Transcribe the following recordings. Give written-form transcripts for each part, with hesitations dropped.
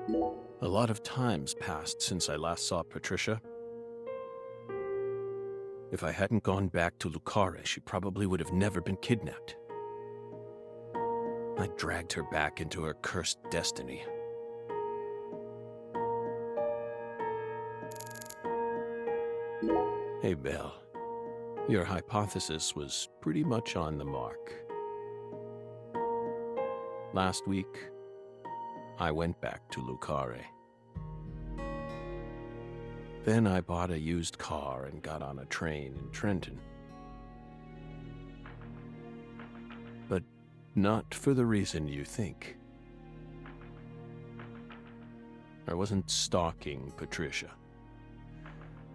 A lot of time's passed since I last saw Patricia. If I hadn't gone back to Lucare, she probably would have never been kidnapped. I dragged her back into her cursed destiny. Hey, Belle. Your hypothesis was pretty much on the mark. Last week, I went back to Lucare. Then I bought a used car and got on a train in Trenton. But not for the reason you think. I wasn't stalking Patricia.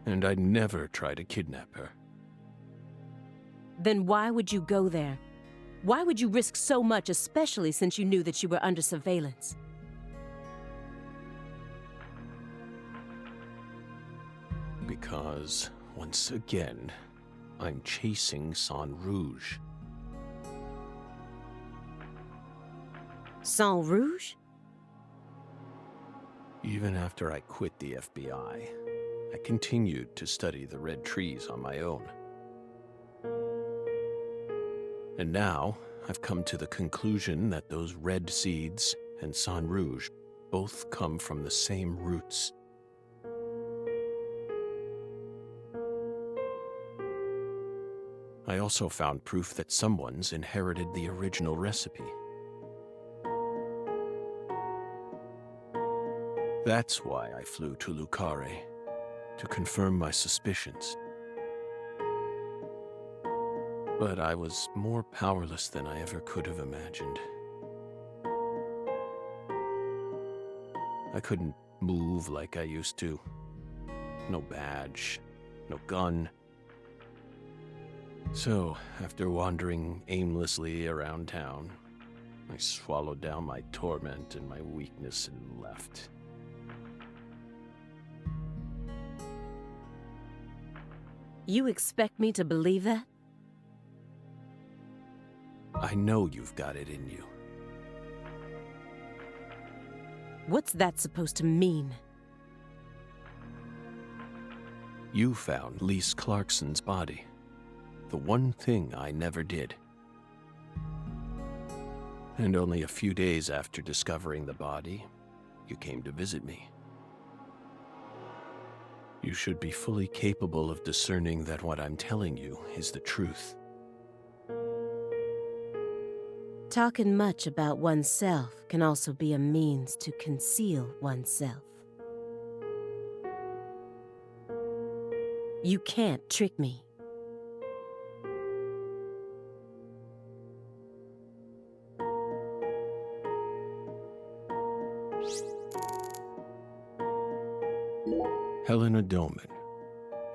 And I'd never try to kidnap her. Then why would you go there? Why would you risk so much, especially since you knew that you were under surveillance? Because, once again, I'm chasing Sang Rouge. Sang Rouge? Even after I quit the FBI, I continued to study the red trees on my own. And now, I've come to the conclusion that those red seeds and Sang Rouge both come from the same roots. I also found proof that someone's inherited the original recipe. That's why I flew to Lucare, to confirm my suspicions. But I was more powerless than I ever could have imagined. I couldn't move like I used to. No badge, no gun. So, after wandering aimlessly around town, I swallowed down my torment and my weakness and left. You expect me to believe that? I know you've got it in you. What's that supposed to mean? You found Lise Clarkson's body. The one thing I never did. And only a few days after discovering the body, you came to visit me. You should be fully capable of discerning that what I'm telling you is the truth. Talking much about oneself can also be a means to conceal oneself. You can't trick me. Helena Doman,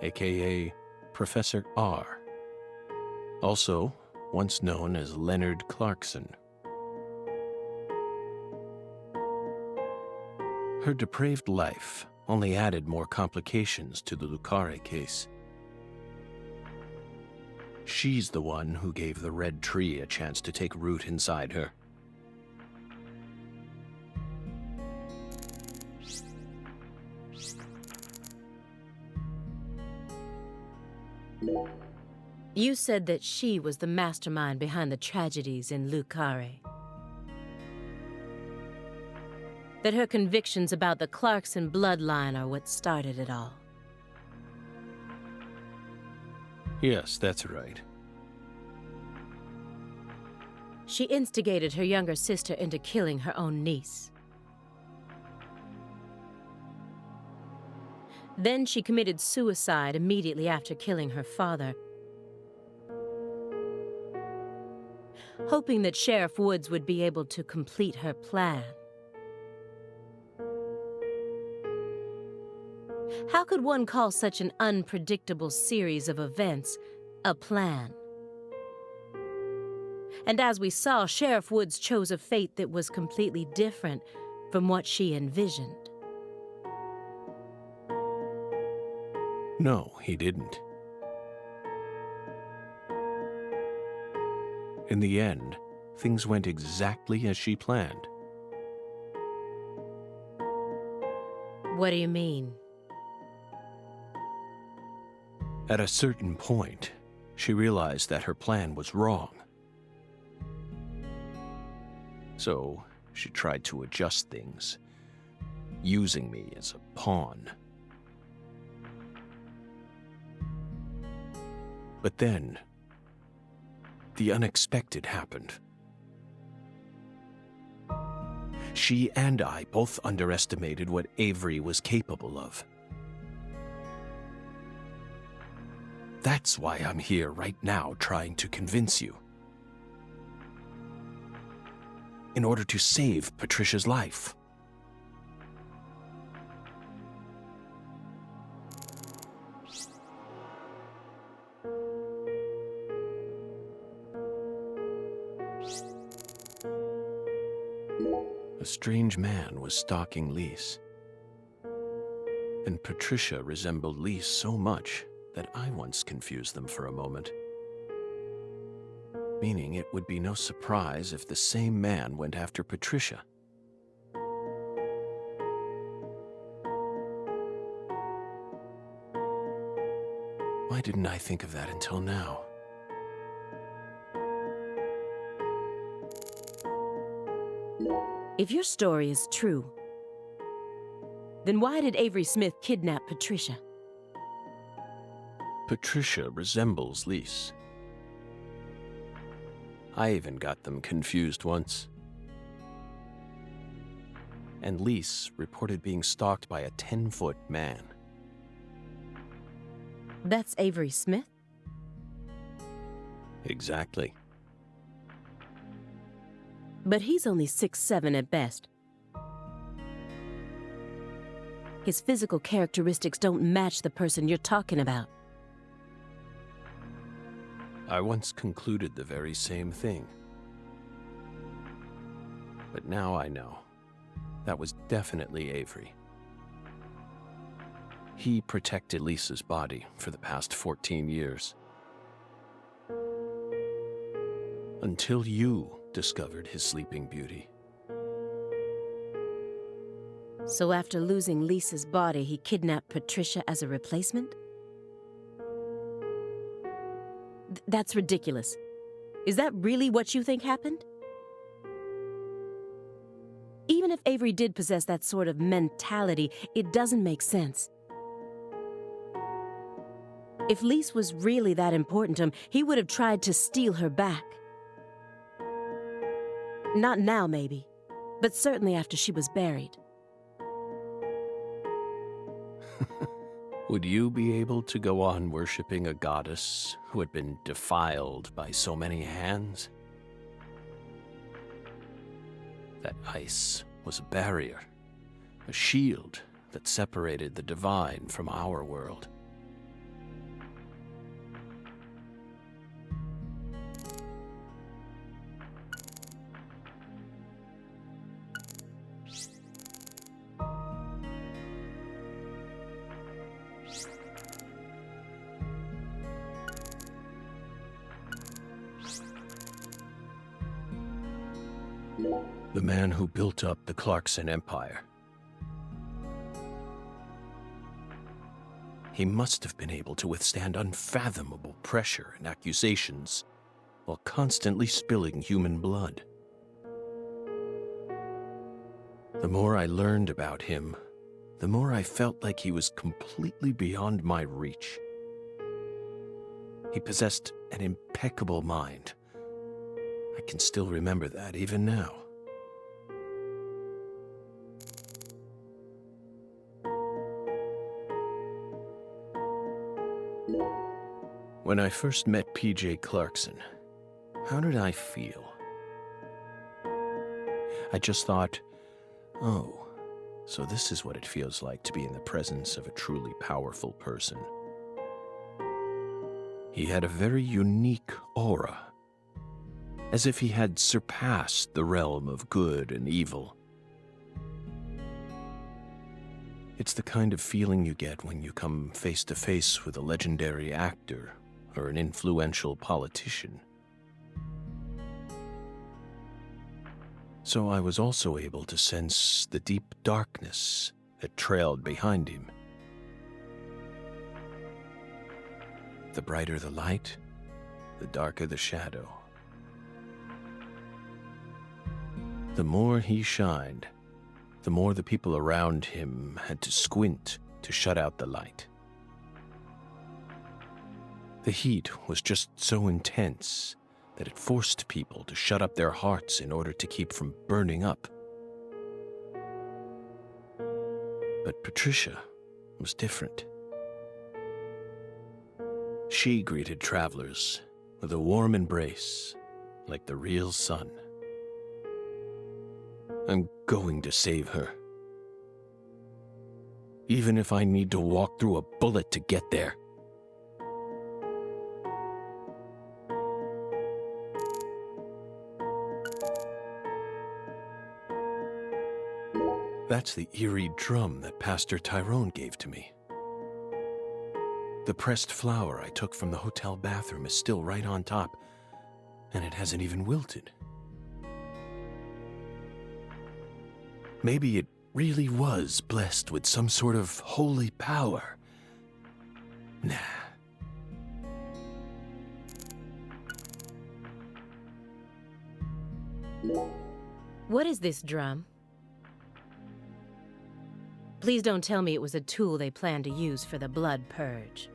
aka Professor R, also once known as Leonard Clarkson. Her depraved life only added more complications to the Lucare case. She's the one who gave the red tree a chance to take root inside her. You said that she was the mastermind behind the tragedies in Lucare. That her convictions about the Clarkson bloodline are what started it all. Yes, that's right. She instigated her younger sister into killing her own niece. Then she committed suicide immediately after killing her father, hoping that Sheriff Woods would be able to complete her plan. How could one call such an unpredictable series of events a plan? And as we saw, Sheriff Woods chose a fate that was completely different from what she envisioned. No, he didn't. In the end, things went exactly as she planned. What do you mean? At a certain point, she realized that her plan was wrong. So she tried to adjust things, using me as a pawn. But then, the unexpected happened. She and I both underestimated what Avery was capable of. That's why I'm here right now trying to convince you. In order to save Patricia's life. A strange man was stalking Lise. And Patricia resembled Lise so much that I once confused them for a moment. Meaning it would be no surprise if the same man went after Patricia. Why didn't I think of that until now? If your story is true, then why did Avery Smith kidnap Patricia? Patricia resembles Lise. I even got them confused once. And Lise reported being stalked by a 10-foot man. That's Avery Smith? Exactly. But he's only 6'7" at best. His physical characteristics don't match the person you're talking about. I once concluded the very same thing. But now I know. That was definitely Avery. He protected Lisa's body for the past 14 years. Until you discovered his sleeping beauty. So after losing Lisa's body, he kidnapped Patricia as a replacement? That's ridiculous. Is that really what you think happened? Even if Avery did possess that sort of mentality, it doesn't make sense. If Lise was really that important to him, he would have tried to steal her back. Not now, maybe, but certainly after she was buried. Would you be able to go on worshipping a goddess who had been defiled by so many hands? That ice was a barrier, a shield that separated the divine from our world. The man who built up the Clarkson Empire. He must have been able to withstand unfathomable pressure and accusations while constantly spilling human blood. The more I learned about him, the more I felt like he was completely beyond my reach. He possessed an impeccable mind. I can still remember that even now. When I first met P.J. Clarkson, how did I feel? I just thought, oh, so this is what it feels like to be in the presence of a truly powerful person. He had a very unique aura, as if he had surpassed the realm of good and evil. It's the kind of feeling you get when you come face to face with a legendary actor or an influential politician. So I was also able to sense the deep darkness that trailed behind him. The brighter the light, the darker the shadow. The more he shined, the more the people around him had to squint to shut out the light. The heat was just so intense that it forced people to shut up their hearts in order to keep from burning up. But Patricia was different. She greeted travelers with a warm embrace, like the real sun. I'm going to save her. Even if I need to walk through a bullet to get there. That's the eerie drum that Pastor Tyrone gave to me. The pressed flower I took from the hotel bathroom is still right on top, and it hasn't even wilted. Maybe it really was blessed with some sort of holy power. Nah. What is this drum? Please don't tell me it was a tool they planned to use for the blood purge.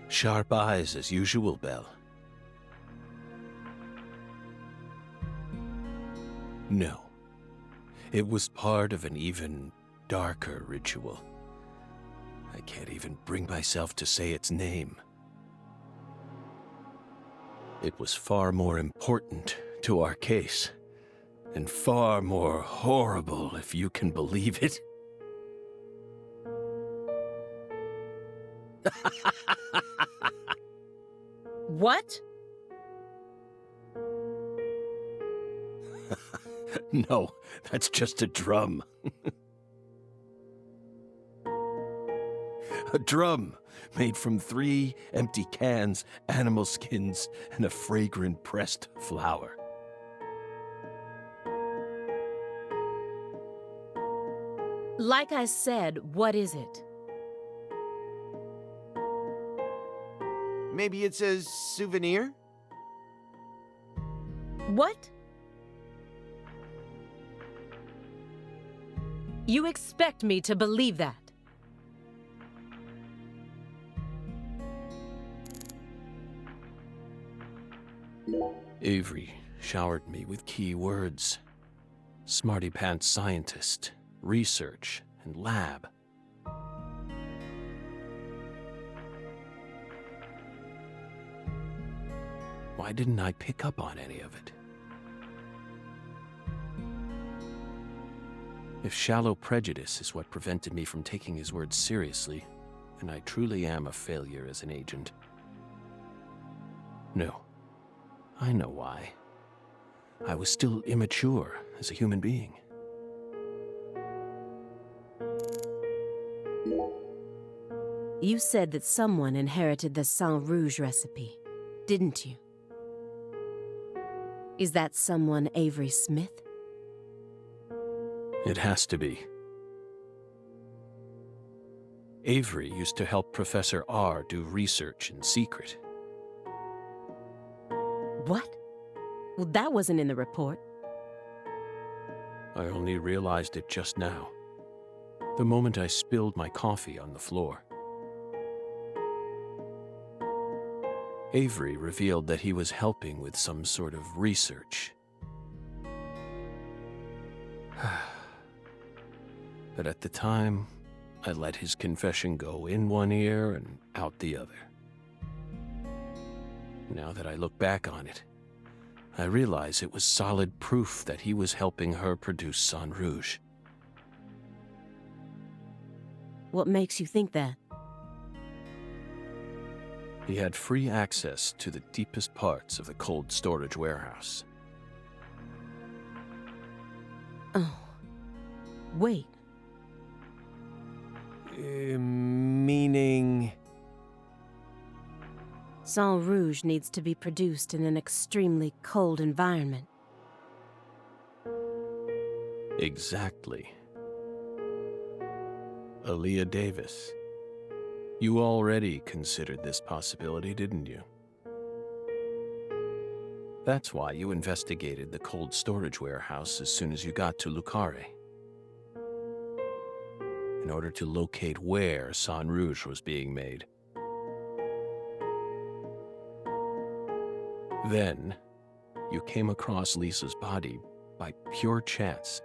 Sharp eyes as usual, Belle. No. It was part of an even darker ritual. I can't even bring myself to say its name. It was far more important to our case, and far more horrible, if you can believe it. What? No, that's just a drum. A drum made from 3 empty cans, animal skins, and a fragrant pressed flower. Like I said, what is it? Maybe it's a souvenir? What? You expect me to believe that? Avery showered me with key words. Smarty pants scientist, research, and lab. Why didn't I pick up on any of it? If shallow prejudice is what prevented me from taking his words seriously, then I truly am a failure as an agent. No, I know why. I was still immature as a human being. You said that someone inherited the Sang Rouge recipe, didn't you? Is that someone Avery Smith? It has to be. Avery used to help Professor R do research in secret. What? Well, that wasn't in the report. I only realized it just now, the moment I spilled my coffee on the floor. Avery revealed that he was helping with some sort of research. But at the time, I let his confession go in one ear and out the other. Now that I look back on it, I realize it was solid proof that he was helping her produce Sang Rouge. What makes you think that? He had free access to the deepest parts of the cold storage warehouse. Oh. Wait. Meaning... Sang Rouge needs to be produced in an extremely cold environment. Exactly. Aaliyah Davis. You already considered this possibility, didn't you? That's why you investigated the cold storage warehouse as soon as you got to Lucare, in order to locate where Sang Rouge was being made. Then, you came across Lisa's body by pure chance.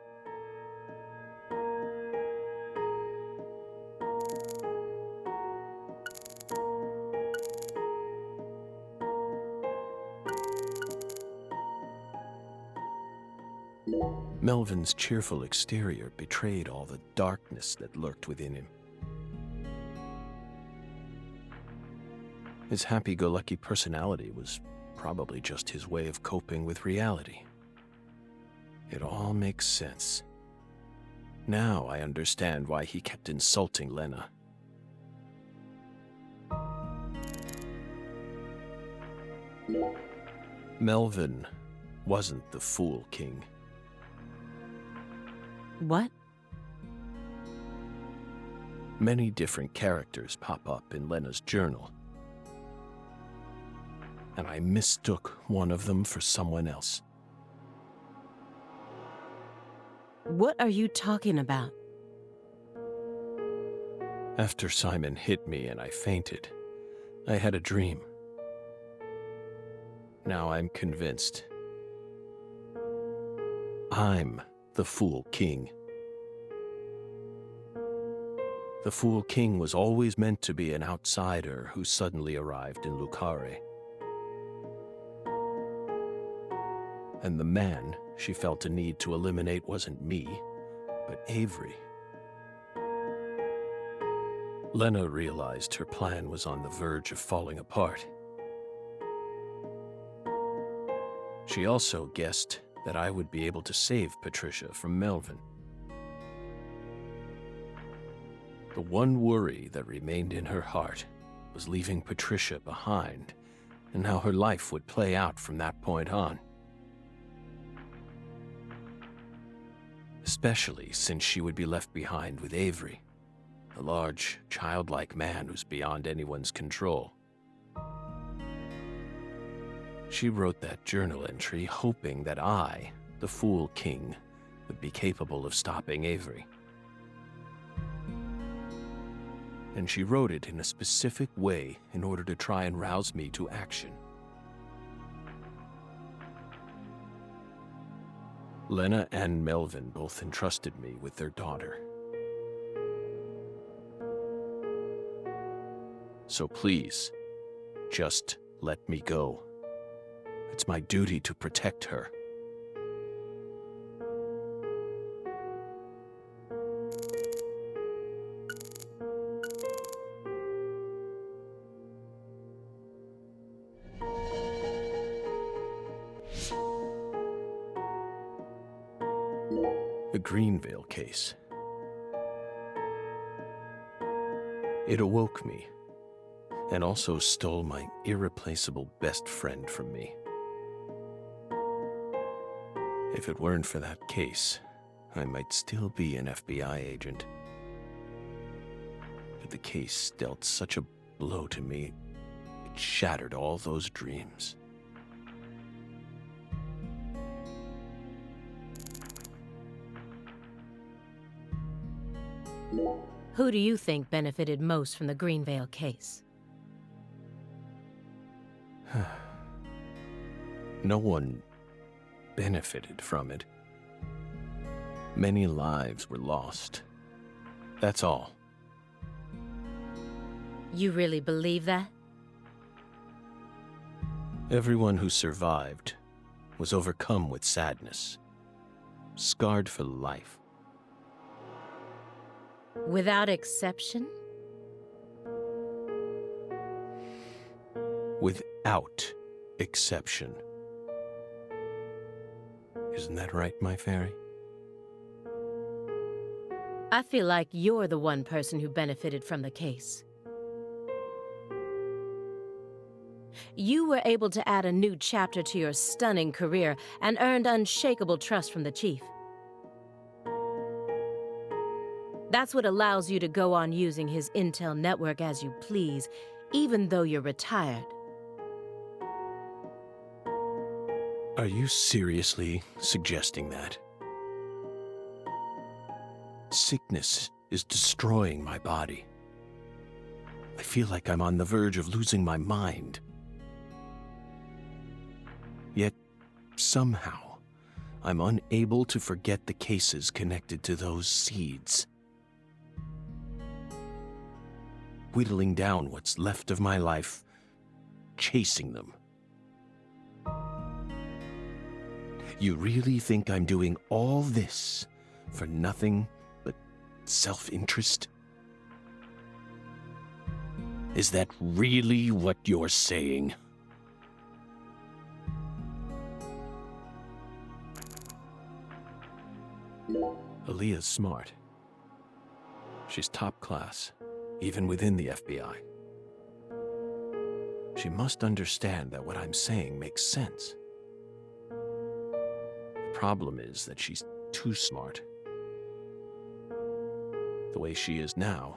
Melvin's cheerful exterior betrayed all the darkness that lurked within him. His happy-go-lucky personality was probably just his way of coping with reality. It all makes sense. Now I understand why he kept insulting Lena. Melvin wasn't the Fool King. What? Many different characters pop up in Lena's journal, and I mistook one of them for someone else. What are you talking about? After Simon hit me and I fainted, I had a dream. Now I'm convinced. I'm the Fool King. The Fool King was always meant to be an outsider who suddenly arrived in Lucare. And the man she felt a need to eliminate wasn't me, but Avery. Lena realized her plan was on the verge of falling apart. She also guessed that I would be able to save Patricia from Melvin. The one worry that remained in her heart was leaving Patricia behind and how her life would play out from that point on. Especially since she would be left behind with Avery, a large, childlike man who's beyond anyone's control. She wrote that journal entry hoping that I, the Fool King, would be capable of stopping Avery. And she wrote it in a specific way in order to try and rouse me to action. Lena and Melvin both entrusted me with their daughter. So please, just let me go. It's my duty to protect her. The Greenvale case. It awoke me, and also stole my irreplaceable best friend from me. If it weren't for that case, I might still be an FBI agent. But the case dealt such a blow to me, it shattered all those dreams. Who do you think benefited most from the Greenvale case? No one benefited from it. Many lives were lost. That's all. You really believe that? Everyone who survived was overcome with sadness, scarred for life. Without exception? Without exception. Isn't that right, my fairy? I feel like you're the one person who benefited from the case. You were able to add a new chapter to your stunning career and earned unshakable trust from the chief. That's what allows you to go on using his intel network as you please, even though you're retired. Are you seriously suggesting that? Sickness is destroying my body. I feel like I'm on the verge of losing my mind. Yet, somehow, I'm unable to forget the cases connected to those seeds. Whittling down what's left of my life, chasing them. You really think I'm doing all this for nothing but self-interest? Is that really what you're saying? Aaliyah's smart. She's top class, even within the FBI. She must understand that what I'm saying makes sense. The problem is that she's too smart. The way she is now,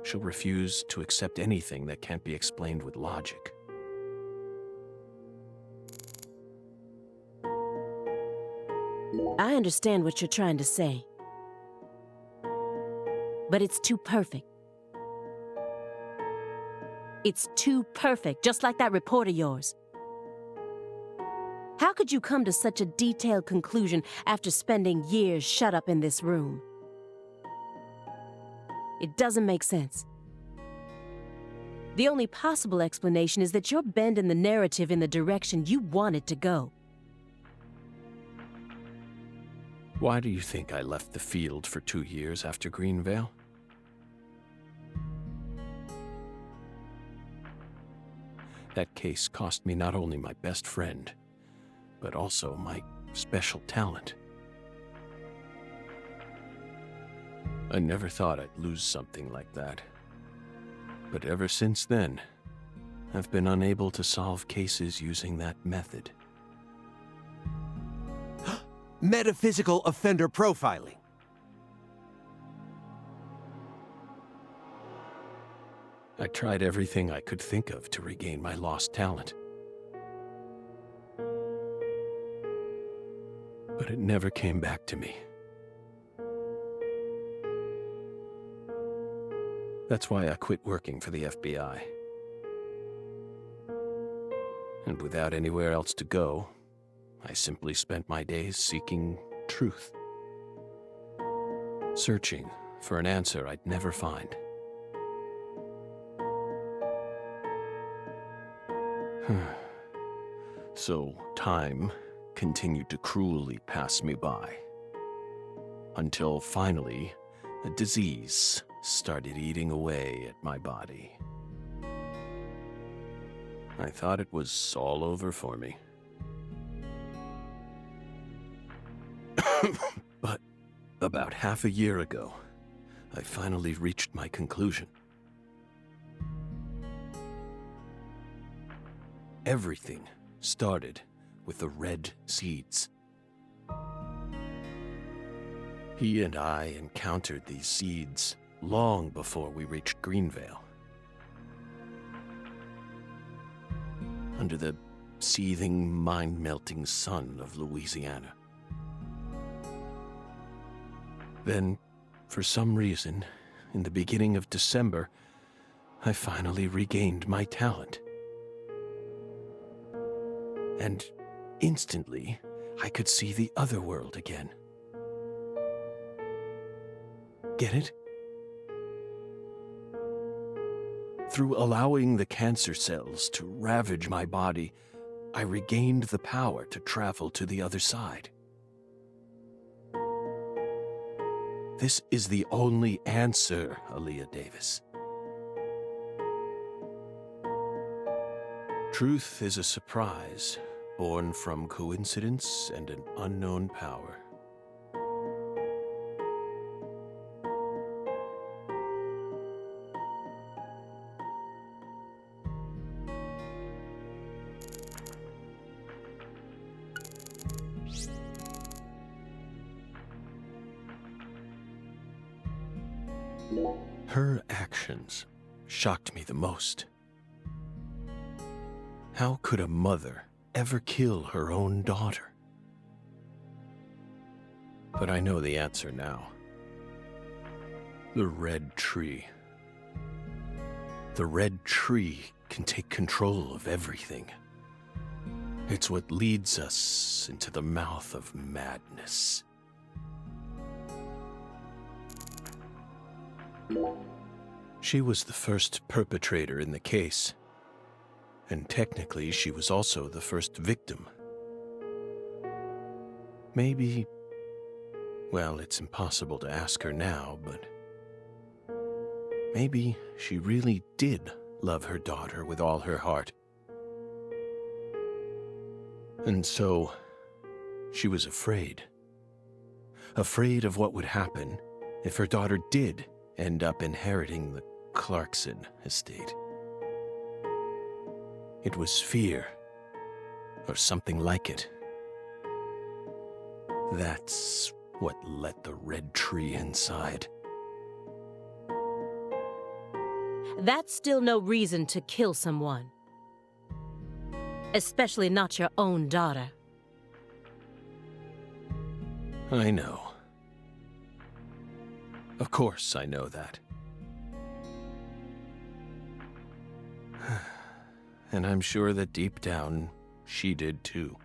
she'll refuse to accept anything that can't be explained with logic. I understand what you're trying to say. But it's too perfect. It's too perfect, just like that report of yours. How could you come to such a detailed conclusion after spending years shut up in this room? It doesn't make sense. The only possible explanation is that you're bending the narrative in the direction you want it to go. Why do you think I left the field for 2 years after Greenvale? That case cost me not only my best friend, but also my special talent. I never thought I'd lose something like that. But ever since then, I've been unable to solve cases using that method. Metaphysical offender profiling. I tried everything I could think of to regain my lost talent. But it never came back to me. That's why I quit working for the FBI. And without anywhere else to go, I simply spent my days seeking truth. Searching for an answer I'd never find. So time continued to cruelly pass me by. Until finally, a disease started eating away at my body. I thought it was all over for me. But about half a year ago, I finally reached my conclusion. Everything started with the red seeds. He and I encountered these seeds long before we reached Greenvale. Under the seething, mind-melting sun of Louisiana. Then, for some reason, in the beginning of December, I finally regained my talent. And instantly, I could see the other world again. Get it? Through allowing the cancer cells to ravage my body, I regained the power to travel to the other side. This is the only answer, Aaliyah Davis. Truth is a surprise, born from coincidence and an unknown power. Her actions shocked me the most. How could a mother ever kill her own daughter? But I know the answer now. The red tree. The red tree can take control of everything. It's what leads us into the mouth of madness. She was the first perpetrator in the case, and technically she was also the first victim. Maybe, well, it's impossible to ask her now, but maybe she really did love her daughter with all her heart. And so, she was afraid. Afraid of what would happen if her daughter did end up inheriting the Clarkson estate. It was fear, or something like it. That's what lit the red tree inside. That's still no reason to kill someone. Especially not your own daughter. I know. Of course I know that. And I'm sure that deep down, she did too.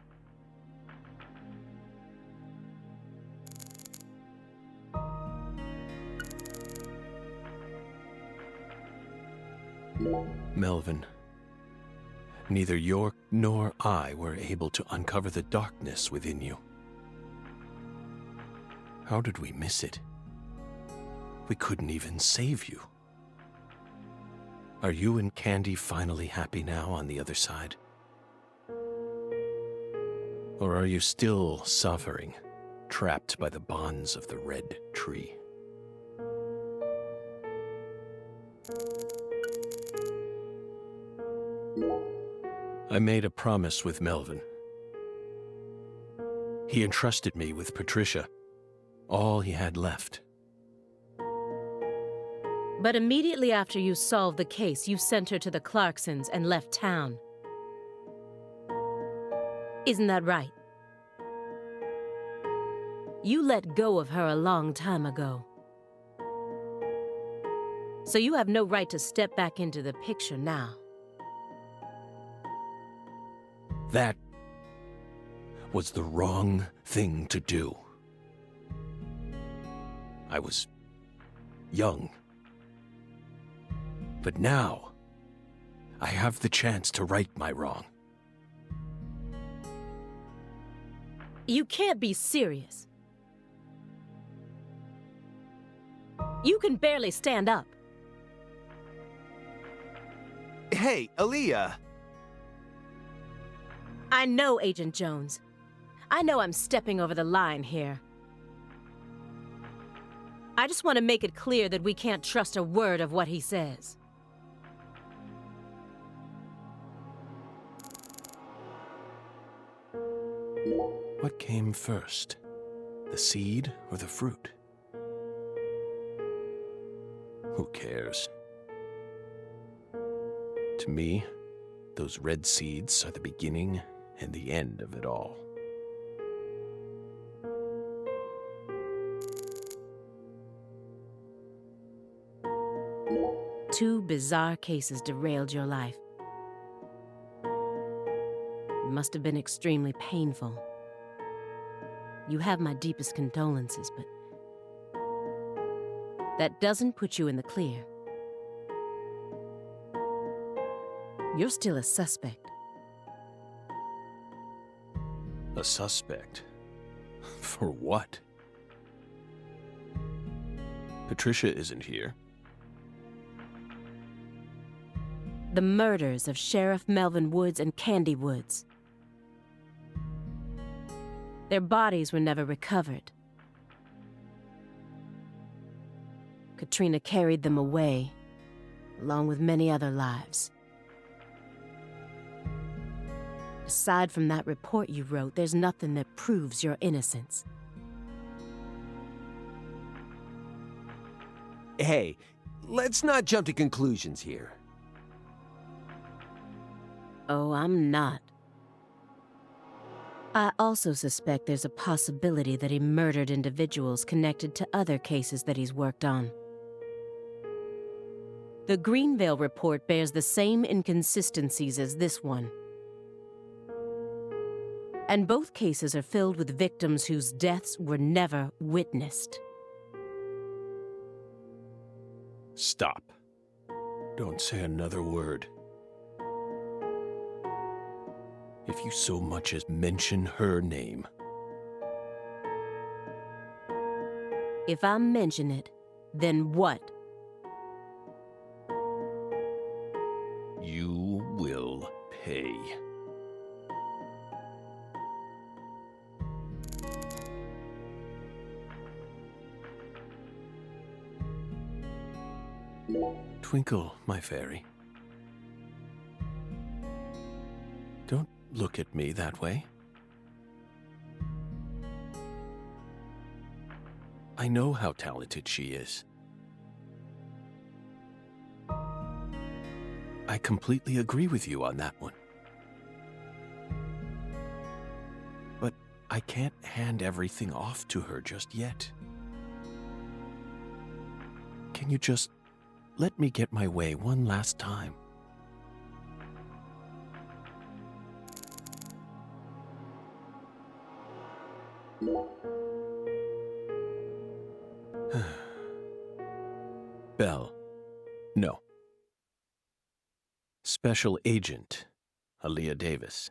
Melvin, neither York nor I were able to uncover the darkness within you. How did we miss it? We couldn't even save you. Are you and Candy finally happy now on the other side? Or are you still suffering, trapped by the bonds of the red tree? I made a promise with Melvin. He entrusted me with Patricia, all he had left. But immediately after you solved the case, you sent her to the Clarksons and left town. Isn't that right? You let go of her a long time ago. So you have no right to step back into the picture now. That was the wrong thing to do. I was young. But now, I have the chance to right my wrong. You can't be serious. You can barely stand up. Hey, Aaliyah! I know, Agent Jones. I know I'm stepping over the line here. I just want to make it clear that we can't trust a word of what he says. What came first? The seed or the fruit? Who cares? To me, those red seeds are the beginning and the end of it all. Two bizarre cases derailed your life. It must have been extremely painful. You have my deepest condolences, but that doesn't put you in the clear. You're still a suspect. A suspect? For what? Patricia isn't here. The murders of Sheriff Melvin Woods and Candy Woods. Their bodies were never recovered. Katrina carried them away, along with many other lives. Aside from that report you wrote, there's nothing that proves your innocence. Hey, let's not jump to conclusions here. Oh, I'm not. I also suspect there's a possibility that he murdered individuals connected to other cases that he's worked on. The Greenvale report bears the same inconsistencies as this one. And both cases are filled with victims whose deaths were never witnessed. Stop. Don't say another word. If you so much as mention her name. If I mention it, then what? You will pay. Twinkle, my fairy. Don't look at me that way. I know how talented she is. I completely agree with you on that one. But I can't hand everything off to her just yet. Can you just let me get my way one last time? Belle. No. Special Agent Aaliyah Davis.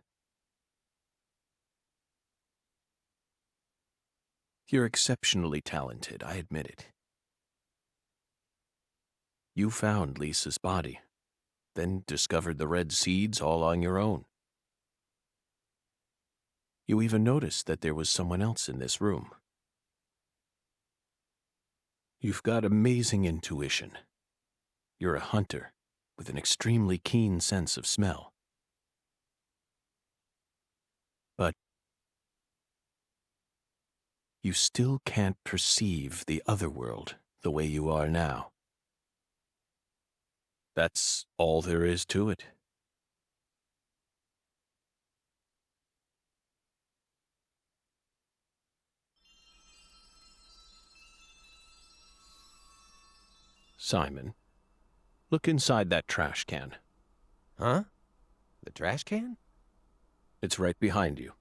You're exceptionally talented, I admit it. You found Lisa's body, then discovered the red seeds all on your own. You even noticed that there was someone else in this room. You've got amazing intuition. You're a hunter with an extremely keen sense of smell. But you still can't perceive the other world the way you are now. That's all there is to it. Simon, look inside that trash can. Huh? The trash can? It's right behind you.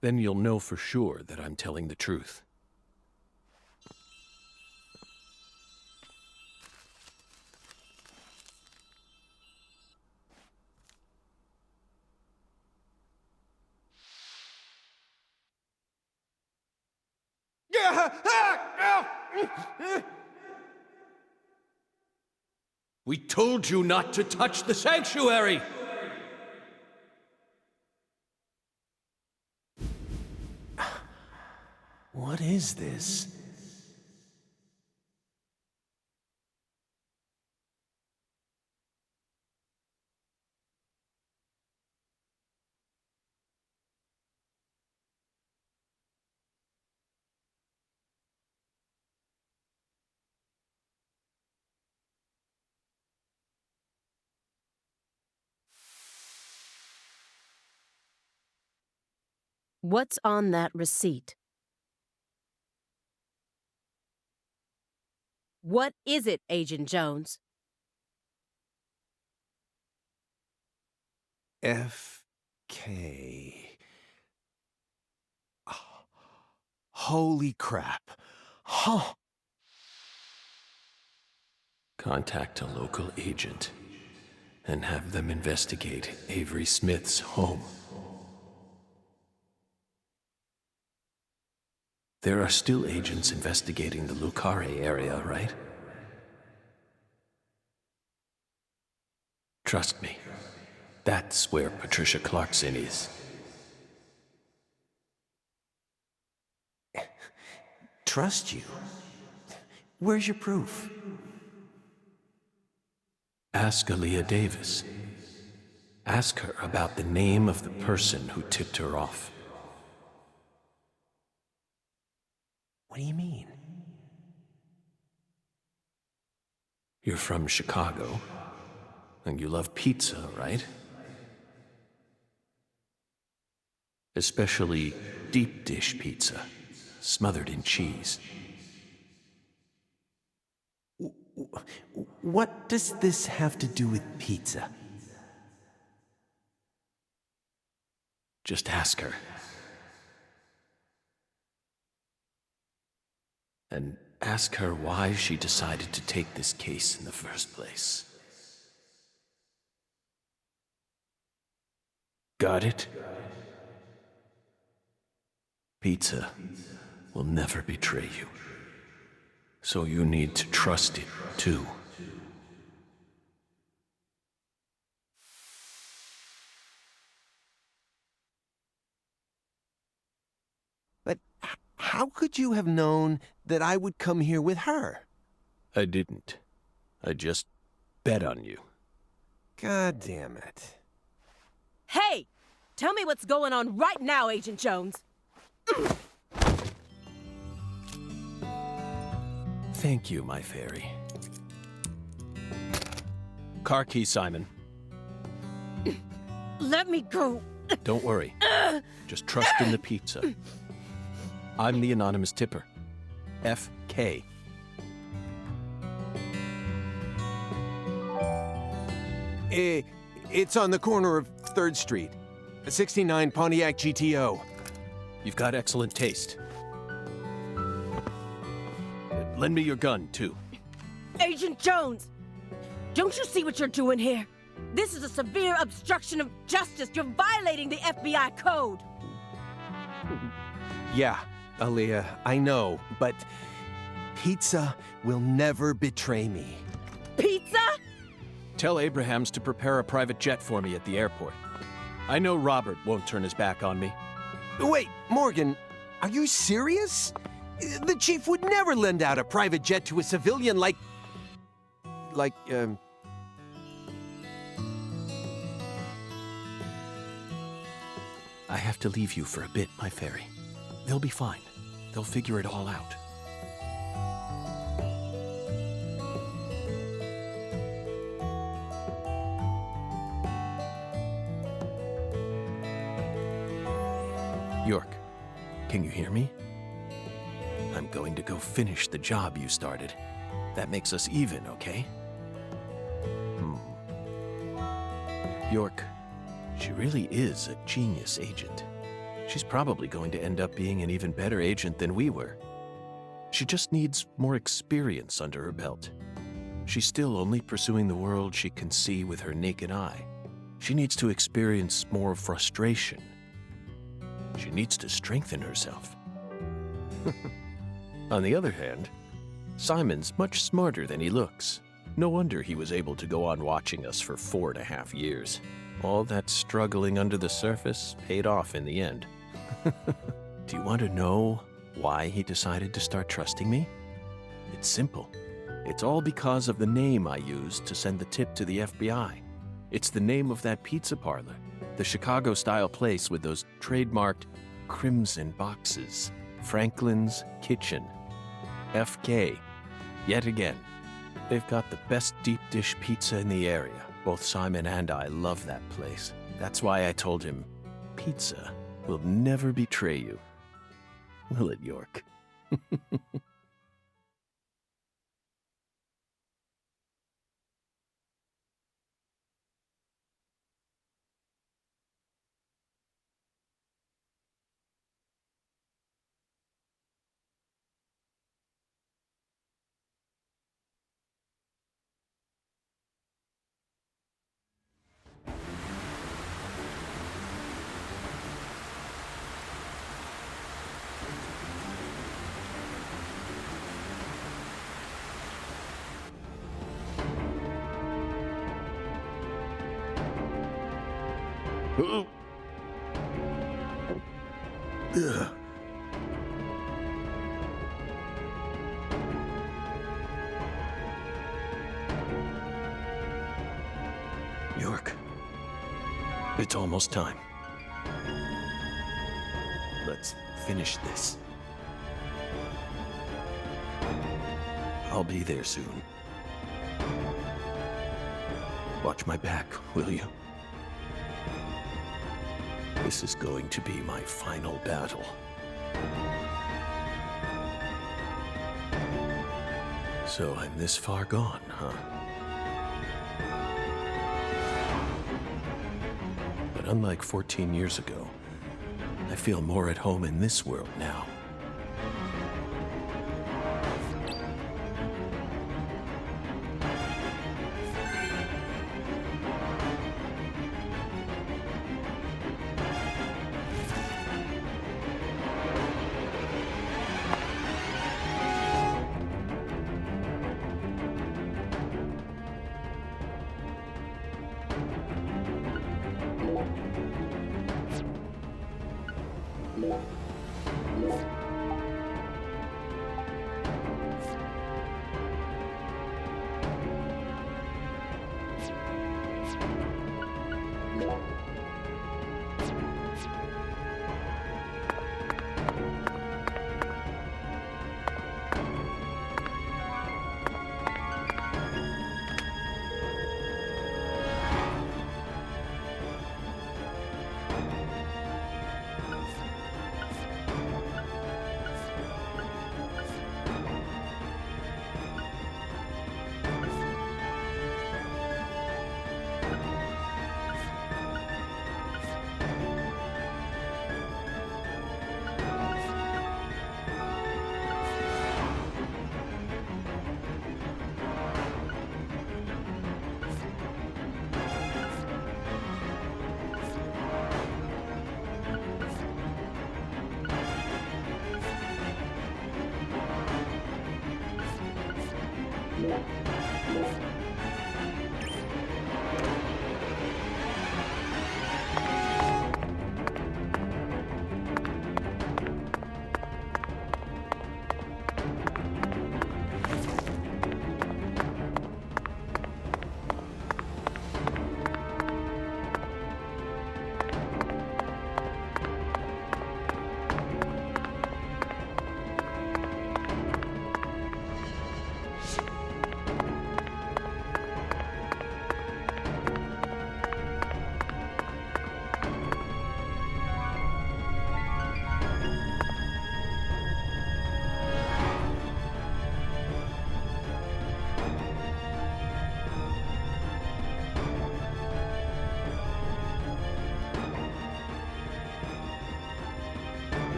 Then you'll know for sure that I'm telling the truth. We told you not to touch the sanctuary! What is this? What's on that receipt? What is it, Agent Jones? FK. Oh, holy crap. Huh. Contact a local agent and have them investigate Avery Smith's home. There are still agents investigating the Lucare area, right? Trust me, that's where Patricia Clarkson is. Trust you? Where's your proof? Ask Aaliyah Davis. Ask her about the name of the person who tipped her off. What do you mean? You're from Chicago, and you love pizza, right? Especially deep dish pizza, smothered in cheese. What does this have to do with pizza? Just ask her. And ask her why she decided to take this case in the first place. Got it? Pizza will never betray you. So you need to trust it, too. But how could you have known that I would come here with her? I didn't. I just bet on you. God damn it. Hey! Tell me what's going on right now, Agent Jones. Thank you, my fairy. Car key, Simon. Let me go. Don't worry. Just trust in the pizza. I'm the anonymous tipper. FK. It's on the corner of 3rd Street. 69 Pontiac GTO. You've got excellent taste. Lend me your gun, too. Agent Jones! Don't you see what you're doing here? This is a severe obstruction of justice. You're violating the FBI code. Yeah, Aaliyah, I know, but pizza will never betray me. Pizza? Tell Abrahams to prepare a private jet for me at the airport. I know Robert won't turn his back on me. Wait, Morgan, are you serious? The chief would never lend out a private jet to a civilian like, I have to leave you for a bit, my fairy. They'll be fine. They'll figure it all out. York, can you hear me? I'm going to go finish the job you started. That makes us even, okay? York, she really is a genius agent. She's probably going to end up being an even better agent than we were. She just needs more experience under her belt. She's still only pursuing the world she can see with her naked eye. She needs to experience more frustration. She needs to strengthen herself. On the other hand, Simon's much smarter than he looks. No wonder he was able to go on watching us for 4.5 years. All that struggling under the surface paid off in the end. Do you want to know why he decided to start trusting me? It's simple. It's all because of the name I used to send the tip to the FBI. It's the name of that pizza parlor, the Chicago-style place with those trademarked crimson boxes. Franklin's Kitchen. FK. Yet again. They've got the best deep dish pizza in the area. Both Simon and I love that place. That's why I told him, pizza will never betray you. Will it, York? York, it's almost time. Let's finish this. I'll be there soon. Watch my back, will you? This is going to be my final battle. So I'm this far gone, huh? But unlike 14 years ago, I feel more at home in this world now.